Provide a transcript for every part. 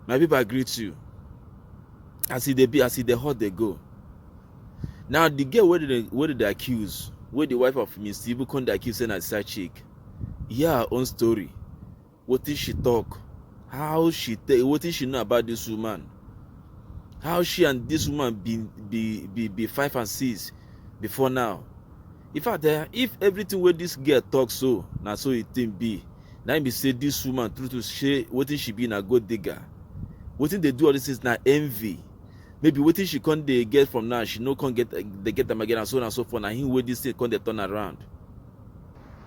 My people agree too. As they be, as they hot they go. Now the girl, what did they accuse? Where the wife of Mr. Ibu come the accuse saying as side-chic? Yeah, her own story. What did she talk? How she what did she know about this woman? How she and this woman be 5 and 6 before now? In fact, if everything where this girl talks so, now so it think be. Now me say this woman through to say what she be a gold digger. What they do all this is now envy. Maybe what she can't they get from now, she no can't get they get them again and so on and so forth. And him where this thing can't they turn around.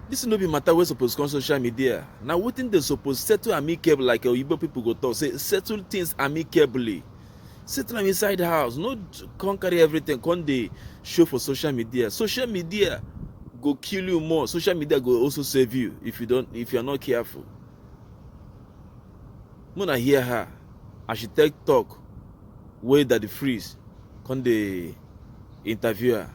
This no be matter where supposed to come social media. Now what they supposed settle amicably like Igbo people go talk. Say settle things amicably. Settle them inside the house. No can't carry everything. Can't they show for social media? Social media go kill you more. Social media go also save you if you're not careful. When I hear her, I should take talk way that the freeze can they interview her.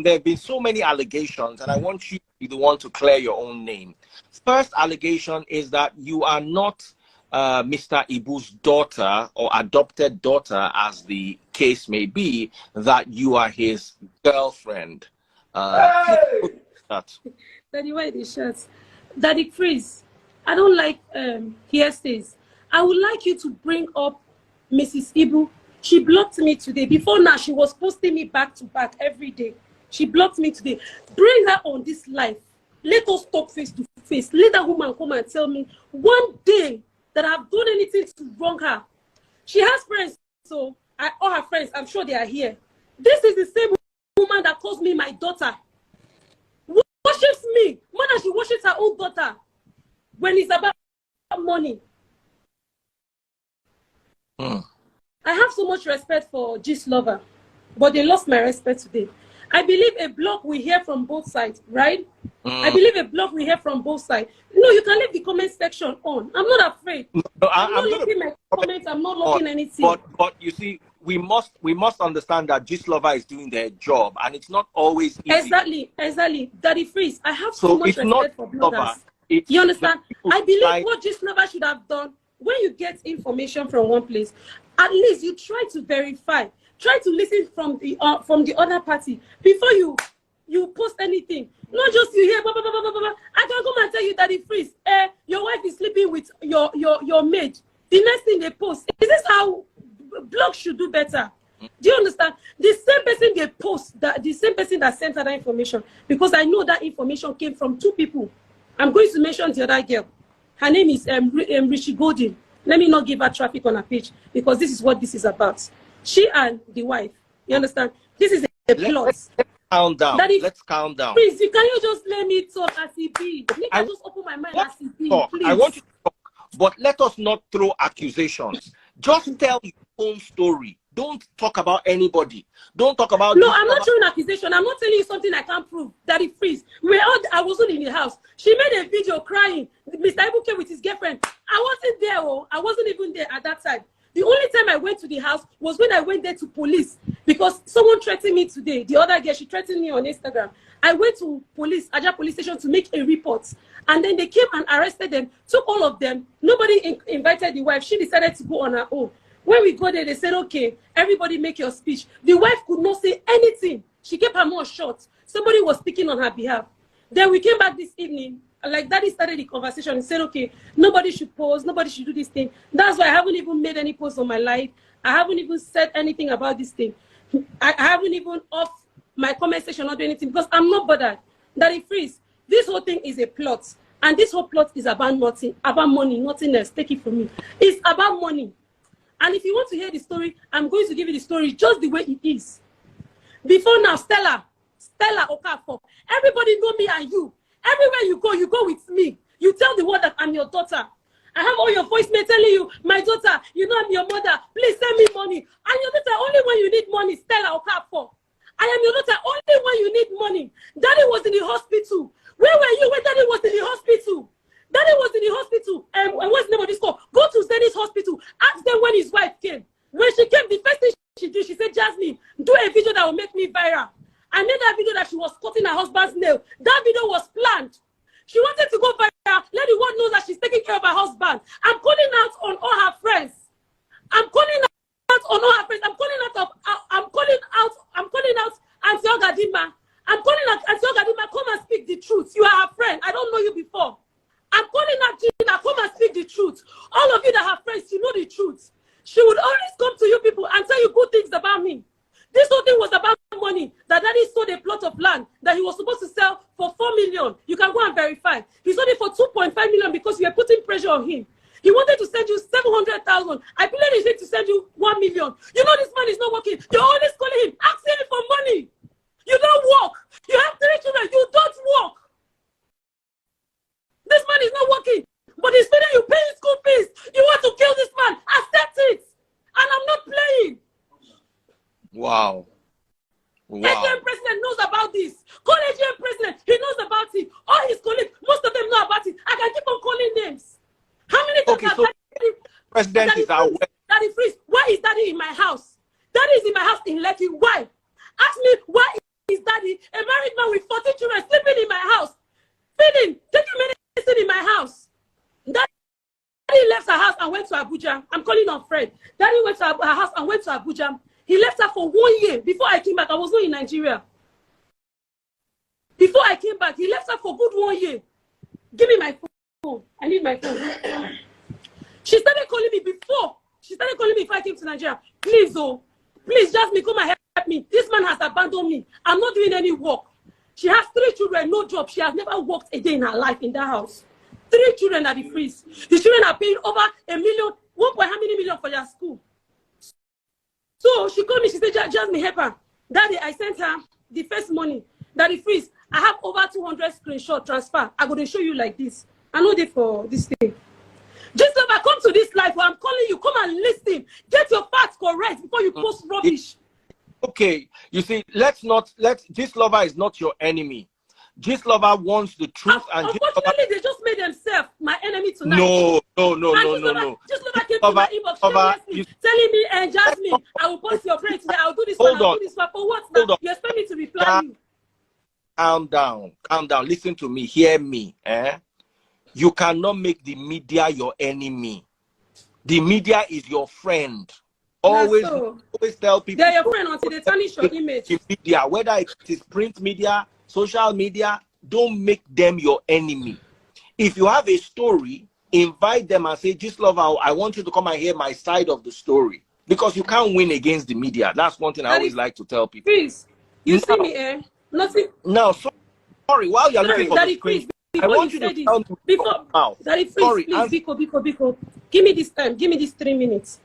There have been so many allegations, and I want you to be the one to clear your own name. First allegation is that you are not Mr. Ibu's daughter or adopted daughter, as the case may be, that you are his girlfriend. Daddy, why the shirts? Daddy Freeze, I don't like hearsays. I would like you to bring up Mrs. Ibu. She blocked me today. Before now, she was posting me back to back every day. She blocked me today. Bring her on this live. Let us talk face to face. Let that woman come and tell me one day that I've done anything to wrong her. She has friends, so all her friends, I'm sure they are here. This is the same woman that calls me my daughter. Worships me more than she worships her own daughter when it's about money. I have so much respect for Gist Lover, but they lost my respect today. I believe a blog we hear from both sides, right? I believe a blog we hear from both sides. No, you can leave the comment section on. I'm not afraid. No, I'm not looking at my comments. I'm not looking anything. But you see, we must understand that Gist Lover is doing their job, and it's not always easy. Exactly. Daddy Freeze, I have so much respect for bloggers. You understand? I believe what Gist Lover should have done, when you get information from one place, at least you try to verify. Try to listen from the other party before you post anything. Not just you hear, blah, blah, blah, blah, blah. I can come and tell you, Daddy Freeze, your wife is sleeping with your maid. The next thing they post. Is this how blogs should do better? Do you understand? The same person they post, the same person that sent her that information, because I know that information came from 2 people. I'm going to mention the other girl. Her name is Richie Golden. Let me not give her traffic on her page, because this is what this is about. She and the wife. You understand? This is a plot. Let's calm down. Let's calm down. Please, can you just let me talk as it be? I just open my mind as it be, please. I want you to talk, but let us not throw accusations. Just tell your own story. Don't talk about anybody. Don't talk about... No, I'm not throwing accusation. I'm not telling you something I can't prove. Daddy Freeze. I wasn't in the house. She made a video crying. Mr. Ibu came with his girlfriend. I wasn't there. I wasn't even there at that time. The only time I went to the house was when I went there to police, because someone threatened me today. The other girl, she threatened me on Instagram. I went to police, Aja police station, to make a report. And then they came and arrested them, took all of them. Nobody invited the wife. She decided to go on her own. When we go there, they said, okay, everybody make your speech. The wife could not say anything. She kept her mouth shut. Somebody was speaking on her behalf. Then we came back this evening. Like Daddy started the conversation and said, okay, nobody should post, nobody should do this thing. That's why I haven't even made any post on my life. I haven't even said anything about this thing. I haven't even off my comment section or do anything, because I'm not bothered. Daddy Freeze, this whole thing is a plot. And this whole plot is about nothing, about money, nothing else. Take it from me. It's about money. And if you want to hear the story, I'm going to give you the story just the way it is. Before now, Stella Okafor, everybody know me and you. Everywhere you go with me. You tell the world that I'm your daughter. I have all your voicemail telling you, my daughter, you know I'm your mother. Please send me money. I'm your daughter only when you need money, Stella Okafor. I am your daughter only when you need money. Daddy was in the hospital. Where were you when Daddy was in the hospital? Daddy was in the hospital. And what's the name of this call? Go to Zenith Hospital. Ask them when his wife came. When she came, the first thing she did, she said, Jasmine, do a video that will make me viral. I made that video that she was cutting her husband's nail. That video was planned. She wanted to go viral. Let the world know that she's taking care of her husband. I'm calling out on all All of you that have friends, you know the truth. She would always come to you people and tell you good things about me. This whole thing was about money. That daddy sold a plot of land that he was supposed to sell for 4 million. You can go and verify. He sold it for 2.5 million because you were putting pressure on him. He wanted to send you 700,000. I believe he said to send you 1 million. You know this man is not working. You're always calling him, asking him for money. You don't work. You have 3 children. You don't work. This man is not working. But instead of you paying school fees, you want to kill this man. Accept it. And I'm not playing. Wow. AGM president knows about this. Call AGM president. He knows about it. All his colleagues, most of them know about it. I can keep on calling names. How many times have president is our Daddy Freeze, why is daddy in my house? Daddy is in my house in Lekki. Why? Ask me why is daddy, a married man with 14 children, sleeping in my house, feeding, taking medicine in my house. Daddy left her house and went to Abuja. I'm calling on Fred. Daddy went to her house and went to Abuja. He left her for 1 year. Before I came back, I was not in Nigeria. Before I came back, he left her for good 1 year. Give me my phone. I need my phone. She started calling me before. She started calling me before I came to Nigeria. Please, oh, please, Jasmine, come and help me. This man has abandoned me. I'm not doing any work. She has 3 children, no job. She has never worked a day in her life in that house. 3 children at the freeze. The children are paying over 1 million, how many million for their school? So she called me, she said, Jasmine, help her. Daddy, I sent her the first money. Daddy Freeze, I have over 200 screenshot transfer. I'm going to show you like this. I know they for this thing. Just if I come to this life where I'm calling you, come and listen. Get your facts correct before you post rubbish. Okay, you see, this lover is not your enemy. This lover wants the truth. And unfortunately, they just made themselves my enemy tonight. No. Just lover came to my inbox telling me, and Jasmine, I will post your brain today. I'll do this one. I'll do this one. For what now? You expect me to reply you? Calm down. Listen to me. Hear me. You cannot make the media your enemy. The media is your friend. Always tell people. They're your friend until they tarnish your image. Media, whether it is print media, social media, don't make them your enemy. If you have a story, invite them and say, "Just love, I want you to come and hear my side of the story." Because you can't win against the media. That's one thing I always like to tell people. Please, you see me, nothing. No, sorry. While you're looking for the screen, I want you to tell me before. Daddy, please, Biko. Give me this time. Give me these 3 minutes.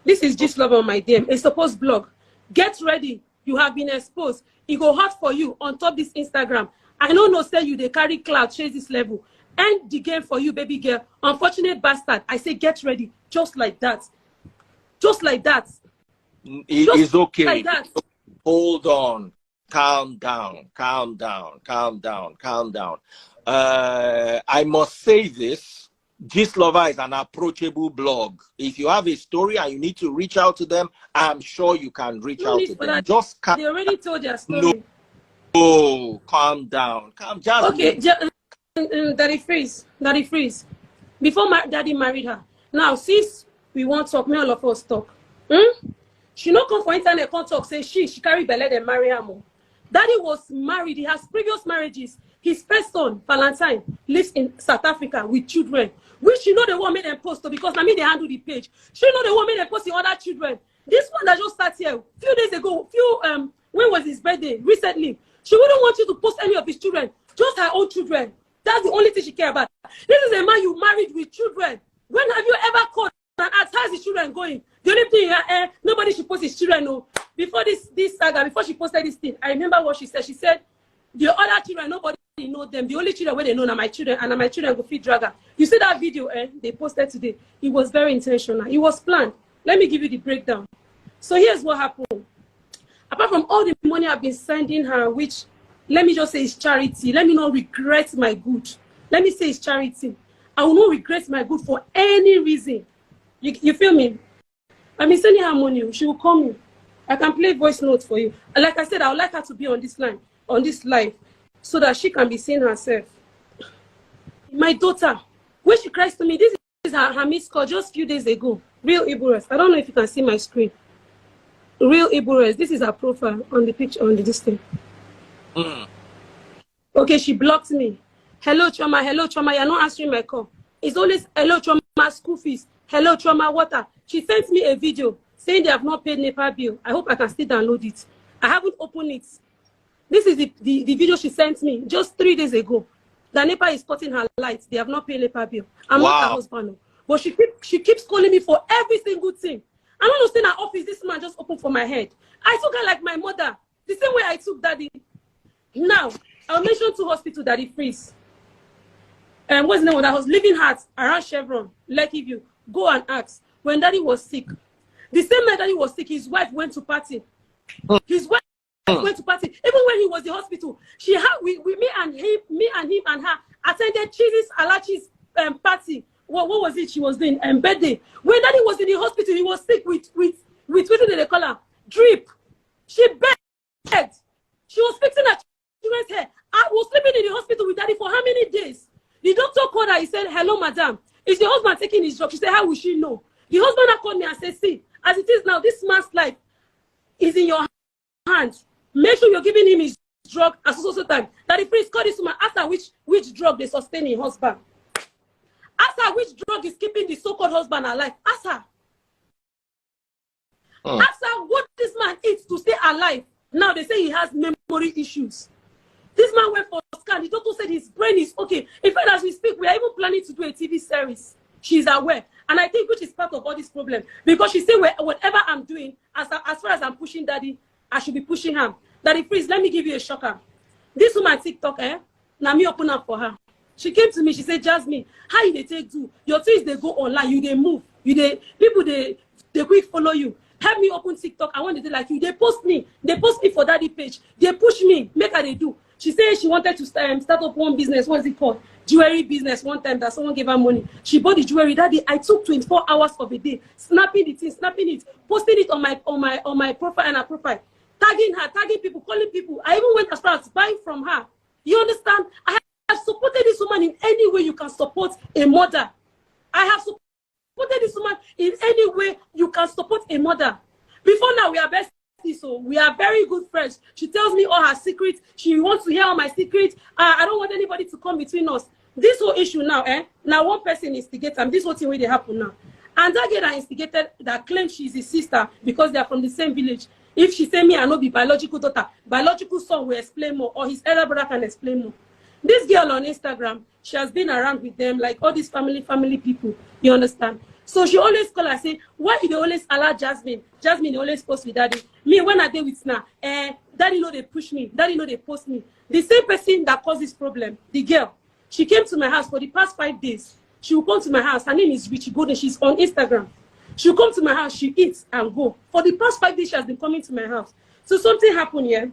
This is Just Love on my DM. A supposed blog. Get ready. You have been exposed. It go hot for you on top this Instagram. I don't know, say you they carry cloud, chase this level. End the game for you, baby girl. Unfortunate bastard. I say get ready. Just like that. Just like that. It's okay. Like that. Hold on. Calm down. I must say this. Gist Lover is an approachable blog. If you have a story and you need to reach out to them, I'm sure you can reach out to them. Just calm. They already told their story. No, calm down. Okay, Daddy Freeze. Before Daddy married her. Now, sis, we want to talk. May all of us talk. She no come for internet, can't talk. Say she carry belle and marry her more. Daddy was married. He has previous marriages. His first son, Valentine, lives in South Africa with children. Which she know the one made them post because I mean they handle the page. She know the one made them post the other children. This one that just started here few days ago, when was his birthday? Recently. She wouldn't want you to post any of his children, just her own children. That's the only thing she cares about. This is a man you married with children. When have you ever called and asked how's his children going? The only thing nobody should post his children. No. Before this saga, before she posted this thing, I remember what she said. She said, the other children, nobody know them. The only children where they know are my children, and my children go feed dragger. You see that video they posted today? It was very intentional. It was planned. Let me give you the breakdown. So here's what happened. Apart from all the money I've been sending her, which let me just say is charity. Let me not regret my good. Let me say it's charity. I will not regret my good for any reason. You feel me? I've been sending her money. She will call me. I can play voice notes for you. And like I said, I would like her to be on this line, on this live, so that she can be seeing herself. My daughter, when she cries to me, this is her missed call just a few days ago. Real Iburas. I don't know if you can see my screen. Real Iburas. This is her profile on the picture, on this thing. Okay, she blocked me. Hello, Choma. Hello, Choma. You're not answering my call. It's always, hello, Choma. Trauma school fees. Hello, Trauma water. She sent me a video saying they have not paid NEPA bill. I hope I can still download it. I haven't opened it. This is the video she sent me just 3 days ago. The NEPA is cutting her lights. They have not paid NEPA bill. I'm not her husband. But she keeps calling me for every single thing. I don't understand her office. This man just opened for my head. I took her like my mother. The same way I took daddy. Now, I'll mention 2 hospitals that he frees. What's the name of that house? Living Hearts around Chevron, Lucky View. Go and ask. When daddy was sick, the same night daddy was sick, his wife went to party. His wife went to party. Even when he was in the hospital, she had me and him and her attended Cheesy's Alachi's party. What was it she was doing? Birthday. When daddy was in the hospital, he was sick with what did they call her? Drip. She begged. She was fixing her children's hair. I was sleeping in the hospital with daddy for how many days? The doctor called her. He said, "Hello, madam. Is the husband taking his drug?" She said, "How will she know?" The husband called me and said, "See, as it is now, this man's life is in your hands. Make sure you're giving him his drug at so time. That if please call this woman, ask her which drug they sustain in husband. Ask her which drug is keeping the so-called husband alive. Ask her. Ask her what this man eats to stay alive. Now they say he has memory issues. This man went for a scan. The doctor said his brain is okay. In fact, as we speak, we are even planning to do a TV series. She's aware. And I think which is part of all this problem. Because she said, whatever I'm doing, as far as I'm pushing daddy, I should be pushing him. Daddy, please, let me give you a shocker. This woman TikTok, now me open up for her. She came to me, she said, "Jasmine, how you they take do? Your things they go online, you they move. People they quick follow you. Help me open TikTok. I want to do like you. They post me for daddy page. They push me, make her they do." She said she wanted to start up one business. What is it called? Jewelry business. One time that someone gave her money. She bought the jewelry. That day I took 24 hours of a day, snapping the thing, snapping it, posting it on my profile and her profile, tagging her, tagging people, calling people. I even went as far as buying from her. You understand? I have supported this woman in any way you can support a mother. I have supported this woman in any way you can support a mother. Before now, we are best. So we are very good friends. She tells me all her secrets. She wants to hear all my secrets. I don't want anybody to come between us. This whole issue now, now one person instigated, and this whole thing where they happen now. And that girl that instigated, that claims she's his sister because they are from the same village. If she say me, I know be biological daughter, biological son will explain more, or his elder brother can explain more. This girl on Instagram, she has been around with them, like all these family people. You understand? So she always call her, say, "Why you always allow Jasmine? Jasmine they always post with daddy. Me, when I deal with now, daddy know they push me. Daddy know they post me." The same person that caused this problem, the girl, she came to my house for the past 5 days. She will come to my house. Her name is Richie Golden. She's on Instagram. She'll come to my house. She eats and go. For the past 5 days, she has been coming to my house. So something happened here.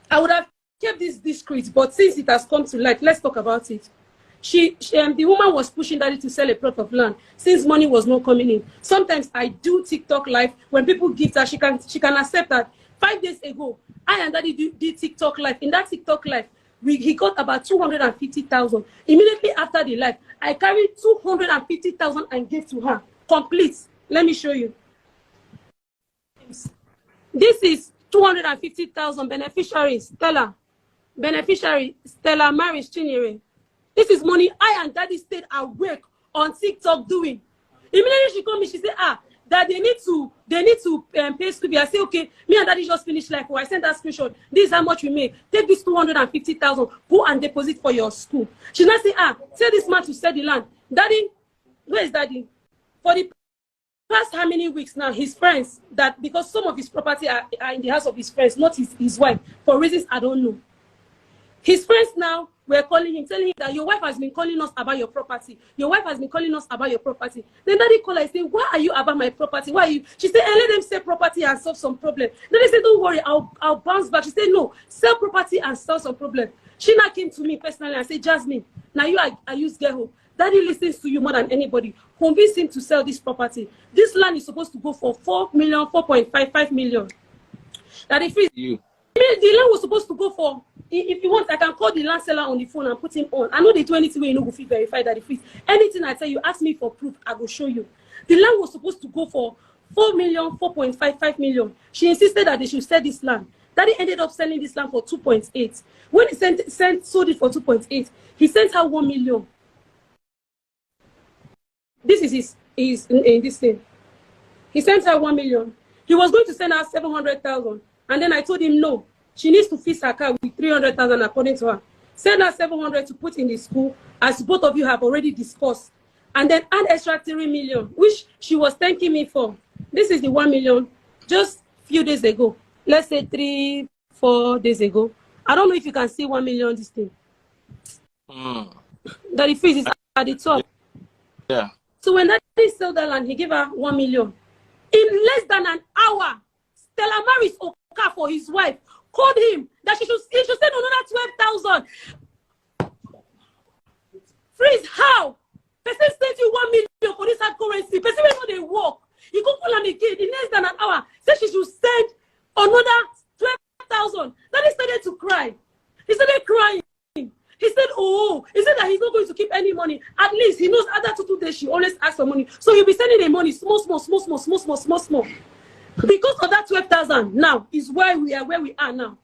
I would have kept this discreet, but since it has come to light, let's talk about it. The woman was pushing daddy to sell a plot of land since money was not coming in. Sometimes I do TikTok live. When people give her, she can accept that. 5 days ago, I and daddy did TikTok live. In that TikTok live, he got about 250,000. Immediately after the live, I carried 250,000 and gave to her. Complete. Let me show you. This is 250,000 beneficiaries. Stella. Beneficiary, Stella Maris Chinyere. This is money I and daddy stayed awake on TikTok doing. Immediately she called me, she said, that they need to pay school. I say, okay, me and daddy just finished life. I sent that screenshot. This is how much we made. Take this 250,000, go and deposit for your school. She now say, tell this man to sell the land. Daddy, where is daddy? For the past how many weeks now, his friends, that because some of his property are in the house of his friends, not his wife, for reasons I don't know. His friends now were calling him, telling him that your wife has been calling us about your property. Your wife has been calling us about your property. Then daddy called her and said, "Why are you about my property? Why are you?" She said, "Let them sell property and solve some problem." Then they said, "Don't worry, I'll bounce back." She said, "No, sell property and solve some problem." She now came to me personally and said, "Jasmine, now you I use Geho. Daddy listens to you more than anybody. Convince him to sell this property. This land is supposed to go for 4.55 million. That if the land was supposed to go for, if you want, I can call the land seller on the phone and put him on. I know they do anything where you know go verify that the fees. Anything I tell you, ask me for proof, I will show you. The land was supposed to go for 4.55 million. She insisted that they should sell this land. Daddy ended up selling this land for 2.8. When he sold it for 2.8, he sent her 1 million. This is his in this thing. He sent her 1 million. He was going to send her 700,000. And then I told him, no, she needs to fix her car with 300,000 according to her. Send her 700 to put in the school, as both of you have already discussed. And then add extra 3 million, which she was thanking me for. This is the 1 million just a few days ago. Let's say 3-4 days ago. I don't know if you can see 1 million this thing. That the freeze is at the top. Yeah. So when Daddy sold that land, he gave her 1 million. In less than an hour, Stella marries Oka for his wife. Called him that he should send another 12,000. Freeze, how? Person sent you 1 million for this hard currency. Person will know they work. He could call him again in less than an hour. Said she should send another 12,000. Then he started to cry. He started crying. He said, oh, he said that he's not going to keep any money. At least he knows other 2 days she always asks for money. So he'll be sending the money small. Because of that 12,000 now is why we are where we are now.